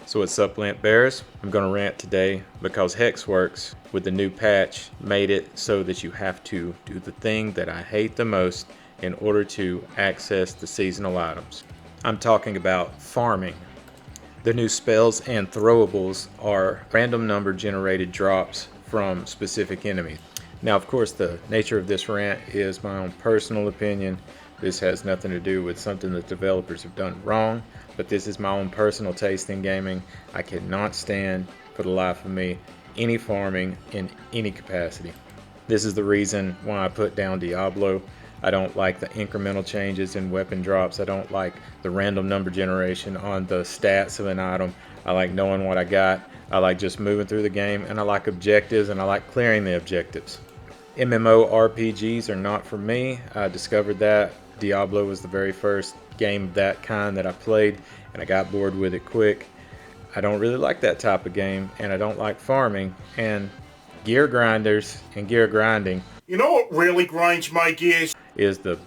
So what's up, Lant Bears? I'm gonna rant today because Hexworks with the new patch made it so that you have to do the thing that I hate the most in order to access the seasonal items. I'm talking about farming. The new spells and throwables are random number generated drops from specific enemies. Now, of course, the nature of this rant is my own personal opinion. This has nothing to do with something that developers have done wrong, but this is my own personal taste in gaming. I cannot stand, for the life of me, any farming in any capacity. This is the reason why I put down Diablo. I don't like the incremental changes in weapon drops. I don't like the random number generation on the stats of an item. I like knowing what I got. I like just moving through the game, and I like objectives, and I like clearing the objectives. MMORPGs are not for me. I discovered that. Diablo was the very first game of that kind that I played, and I got bored with it quick. I don't really like that type of game, and I don't like farming, and gear grinders and gear grinding. You know what really grinds my gears? Is the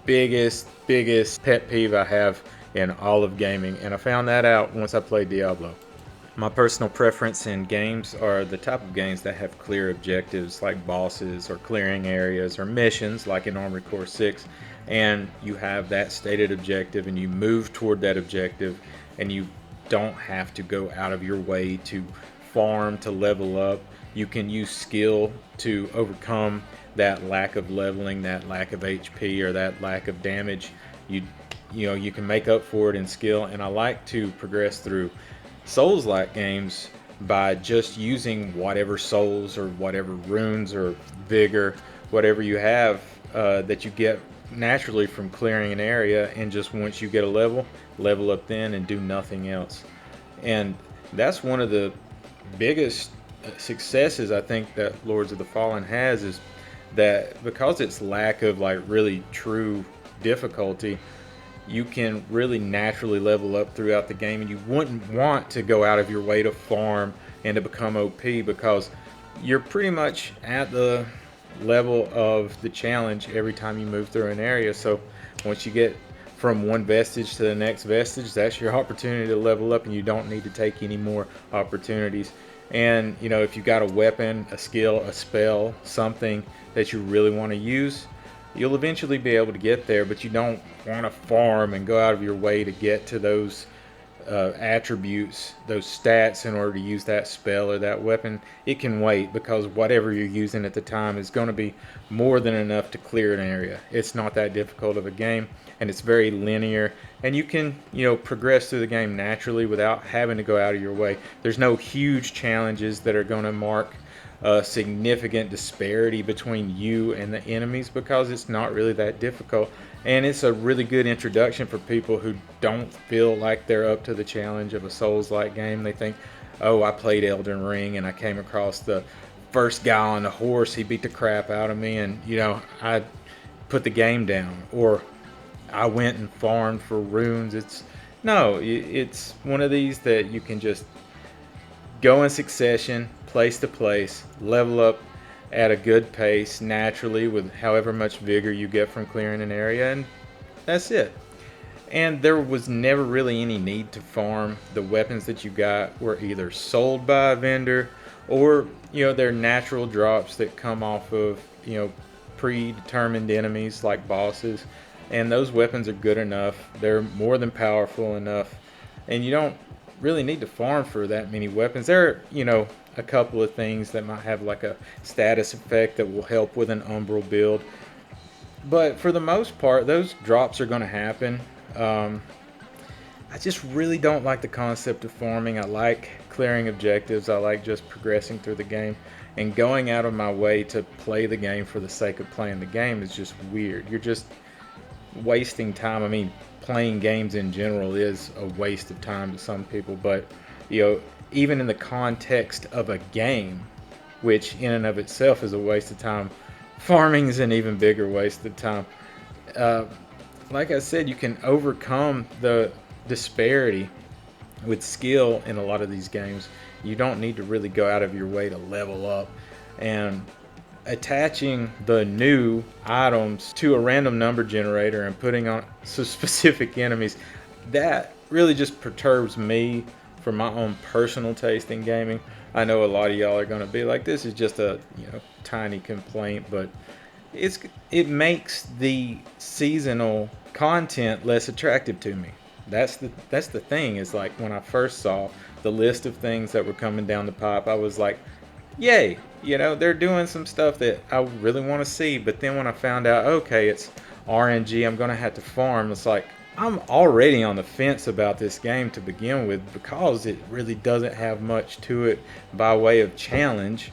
biggest pet peeve I have in all of gaming, and I found that out once I played Diablo. My personal preference in games are the type of games that have clear objectives like bosses or clearing areas or missions like in Armored Core 6, and you have that stated objective and you move toward that objective, and you don't have to go out of your way to farm to level up. You can use skill to overcome that lack of leveling, that lack of HP, or that lack of damage. You can make up for it in skill, and I like to progress through Souls-like games by just using whatever souls or whatever runes or vigor, whatever you have that you get naturally from clearing an area, and just once you get a level up then and do nothing else. And that's one of the biggest successes I think that Lords of the Fallen has, is that because its lack of like really true difficulty, you can really naturally level up throughout the game, and you wouldn't want to go out of your way to farm and to become OP because you're pretty much at the level of the challenge every time you move through an area. So once you get from one vestige to the next vestige, that's your opportunity to level up, and you don't need to take any more opportunities. And if you got a weapon, a skill, a spell, something that you really want to use, you'll eventually be able to get there, but you don't want to farm and go out of your way to get to those attributes, those stats, in order to use that spell or that weapon. It can wait, because whatever you're using at the time is going to be more than enough to clear an area. It's not that difficult of a game, and it's very linear, and you can progress through the game naturally without having to go out of your way. There's no huge challenges that are going to mark a significant disparity between you and the enemies, because it's not really that difficult, and it's a really good introduction for people who don't feel like they're up to the challenge of a Souls-like game. They think, oh, I played Elden Ring and I came across the first guy on the horse, he beat the crap out of me, and I put the game down, or I went and farmed for runes. It's one of these that you can just go in succession, place to place, level up at a good pace naturally with however much vigor you get from clearing an area, and that's it. And there was never really any need to farm. The weapons that you got were either sold by a vendor, or they're natural drops that come off of predetermined enemies like bosses, and those weapons are good enough. They're more than powerful enough, and you don't really need to farm for that many weapons. There are a couple of things that might have like a status effect that will help with an umbral build, but for the most part those drops are going to happen. I just really don't like the concept of farming. I like clearing objectives. I like just progressing through the game, and going out of my way to play the game for the sake of playing the game is just weird. You're just wasting time. I mean, playing games in general is a waste of time to some people, but even in the context of a game, which in and of itself is a waste of time, farming is an even bigger waste of time. Like I said, you can overcome the disparity with skill in a lot of these games. You don't need to really go out of your way to level up, and attaching the new items to a random number generator and putting on some specific enemies, that really just perturbs me for my own personal taste in gaming. I know a lot of y'all are going to be like, this is just a tiny complaint, but it makes the seasonal content less attractive to me. That's the thing. Is like when I first saw the list of things that were coming down the pipe, I was like, yay, they're doing some stuff that I really want to see. But then when I found out, okay, it's RNG, I'm gonna have to farm. It's like I'm already on the fence about this game to begin with because it really doesn't have much to it by way of challenge.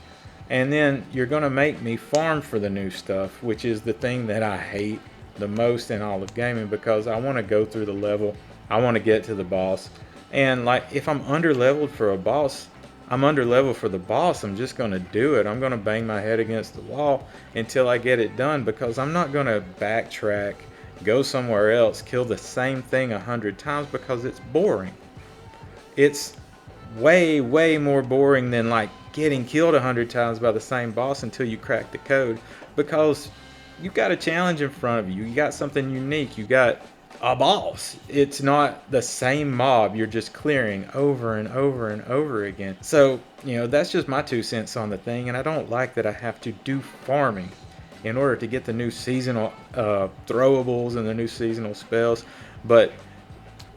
And then you're gonna make me farm for the new stuff, which is the thing that I hate the most in all of gaming, because I want to go through the level, I want to get to the boss, and like if I'm under leveled for a boss, I'm under level for the boss. I'm just gonna do it. I'm gonna bang my head against the wall until I get it done, because I'm not gonna backtrack, go somewhere else, kill the same thing 100 times, because it's boring. It's way more boring than like getting killed 100 times by the same boss until you crack the code, because you got a challenge in front of you. You got something unique. You got a boss. It's not the same mob you're just clearing over and over and over again. So, that's just my 2 cents on the thing, and I don't like that I have to do farming in order to get the new seasonal throwables and the new seasonal spells. But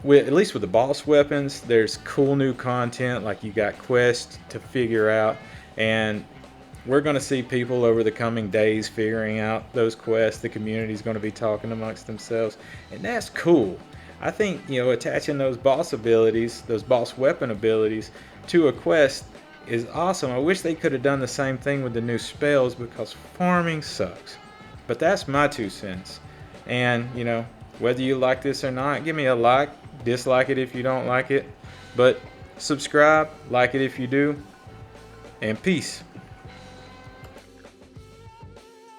at least with the boss weapons, there's cool new content, like you got quests to figure out, and we're going to see people over the coming days figuring out those quests. The community's going to be talking amongst themselves, and that's cool. I think, attaching those boss abilities, those boss weapon abilities to a quest is awesome. I wish they could have done the same thing with the new spells, because farming sucks. But that's my 2 cents. And, whether you like this or not, give me a like, dislike it if you don't like it, but subscribe, like it if you do, and peace.